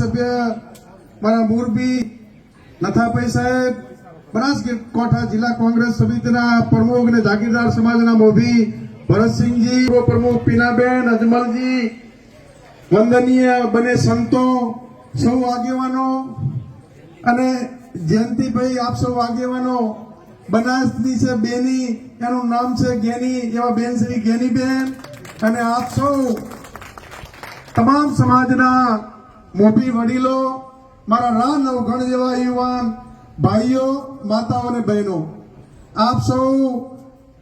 ધારાસભ્ય મારા મોરબી નથાભાઈ સાહેબ, બનાસકાંઠા જિલ્લા કોંગ્રેસ સમિતિના પ્રમુખ અને જાગીરદાર સમાજના મોભી ભરતસિંહજી, પૂર્વ પ્રમુખ પીનાબેન, અજમલજી, વંદનીય બને સંતો, સૌ આગેવાનો અને જયંતિભાઈ, આપ સૌ આગેવાનો, બનાસની છે બેની, એનું નામ છે ગેની, એવા બેન શ્રી ગેનીબેન, અને આપ સૌ તમામ સમાજના મોભી વડીલો, મારા રા નવગણ જેવા યુવાન ભાઈઓ, માતાઓ અને બહેનો, આપ સૌ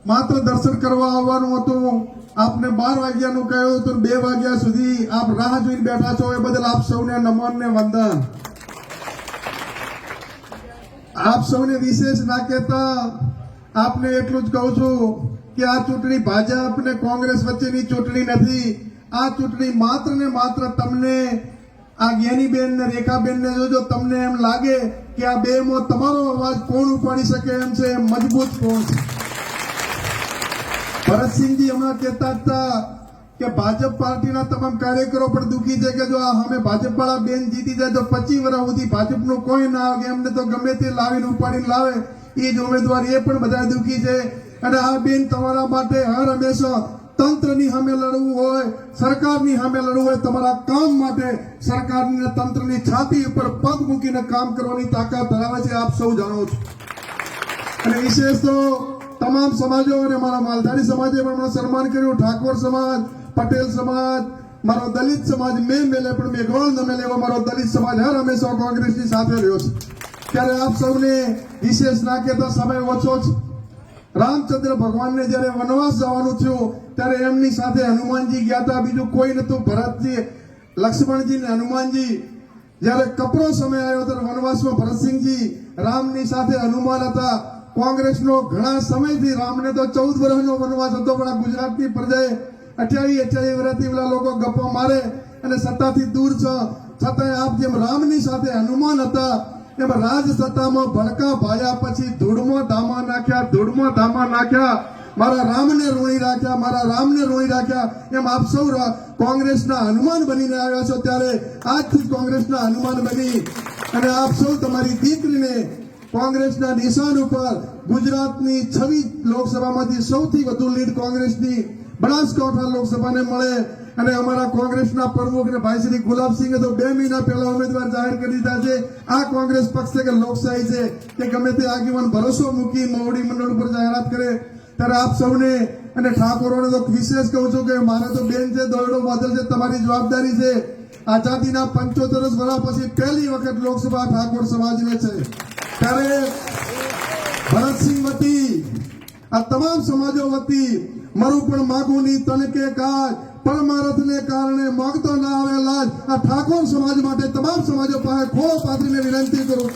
માત્ર દર્શન કરવા આવવાનું હતું. આપને 12 વાગ્યાનું કહ્યું હતું, 2 વાગ્યા સુધી આપ રાહ જોઈને બેઠા છો, એ બદલ આપ સૌને નમન ને વંદન. આપ સૌને વિશેષ ના કહેતા આપને એટલું જ કહું છું કે આ ચૂંટણી ભાજપ ને કોંગ્રેસ વચ્ચેની ચૂંટણી નથી. આ ચૂંટણી માત્ર ને માત્ર તમને, આ જ્ઞાનીબેન ને રેખાબેન ને જો તમને એમ લાગે કે આ બેમાં તમારો અવાજ કોણ ઉપાડી શકે એમ છે, મજબૂત કોણ છે. ભરતસિંહજી હમણાં કહેતા હતા કે ભાજપ પાર્ટીના તમામ કાર્યકરો પણ દુઃખી છે કે જો આ અમે ભાજપ વાળા બેન જીતી જાય તો 25 વર્ષ સુધી ભાજપનું કોઈ ના આવે, એમને તો ગમે તે લાવીને ઉપાડીને લાવે એ જ ઉમેદવાર, એ પણ બધા દુઃખી છે. અને આ બેન તમારા માટે હર હંમેશા તંત્રની સામે લડવું હોય, સરકારની સામે લડવું હોય, તમારા કામ માટે સરકારની અને તંત્રની છાતી ઉપર પગ મૂકીને કામ કરવાની તાકાત ધરાવે છે, આપ સૌ જાણો છો. અને વિશેષ તો તમામ સમાજો અને મારા માલધારી સમાજે પણ સન્માન કર્યું. ઠાકોર સમાજ, પટેલ સમાજ, મારો દલિત સમાજ મેં મેલે પણ મેઘવાળ ન મેલે એવો મારો દલિત સમાજ હર હંમેશા કોંગ્રેસની સાથે રહ્યો છે. ત્યારે આપ સૌને વિશેષ ના કહેતા સમય ઓછો છે. રામચંદ્ર ભગવાનને જયારે વનવાસ જવાનું થયું ત્યારે એમની સાથે હનુમાનજી ગયા હતા, બીજું કોઈ નતું. ભરતજી, લક્ષ્મણજી ને હનુમાનજી. જયારે કપરો સમય આવ્યો ત્યારે વનવાસમાં ભરતસિંહજી રામની સાથે હનુમાન હતા. કોંગ્રેસનો ઘણા સમયથી રામને તો 14 વર્ષનો વનવાસ હતો, પણ આ ગુજરાતની પ્રજાએ 28 વર્ષથી પેલા લોકો ગપ્પા મારે અને સત્તાથી દૂર છે, છતાંય આપ જેમ રામની સાથે હનુમાન હતા એમ રાજ સત્તામાં ભડકા ભાયા પછી ધૂળમાં ધામા નાખ્યા, મારા રામને રોણી રાખ્યા, મારા રામને રોણી રાખ્યા. એમ આપ સૌ કોંગ્રેસના હનુમાન બનીને આવ્યા છો. ત્યારે આજથી કોંગ્રેસના હનુમાન બની અને આપ સૌ તમારી દીકરીને કોંગ્રેસના નિશાન ઉપર ગુજરાતની 26 લોકસભામાંથી સૌથી વધુ લીડ કોંગ્રેસની બનાસકાંઠા લોકસભાને મળે. અને અમારા કોંગ્રેસના પ્રમુખ અને ભાઈ શ્રી ગુલાબસિંહે તો 2 મહિના પહેલા ઉમેદવાર જાહેર કરી દીધા છે. આ કોંગ્રેસ પક્ષ છે કે લોકશાહી છે કે ગમે તે આગેવાન ભરોસો મૂકી મોવડી મંડળ ઉપર જાહેરાત કરે. ત્યારે આપ સૌને અને ઠાકોરોને તો વિશેષ કહું છું કે મારે તો બેન છે, દોરડો બાદલ છે, તમારી જવાબદારી છે. આઝાદીના 75 વર્ષ પછી પહેલી વખત લોકસભા ઠાકોર સમાજને છે. ત્યારે ભરતસિંહ વતી આ તમામ સમાજો વતી મારું પણ માગું ની તનકે કાજ, પરમારથને કારણે માગતો ના આવે લાજ. આ ઠાકોર સમાજ માટે તમામ સમાજો પાસે ખોળો પાથરીને વિનંતી કરું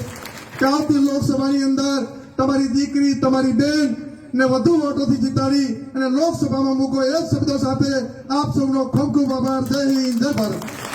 કે આવતી લોકસભાની અંદર તમારી દીકરી, તમારી બેન ને વધુ વોટોથી જીતાડી અને લોકસભામાં મૂકો. એ શબ્દો સાથે આપ સૌનો ખૂબ ખૂબ આભાર. જય હિન્દ, જય ભારત.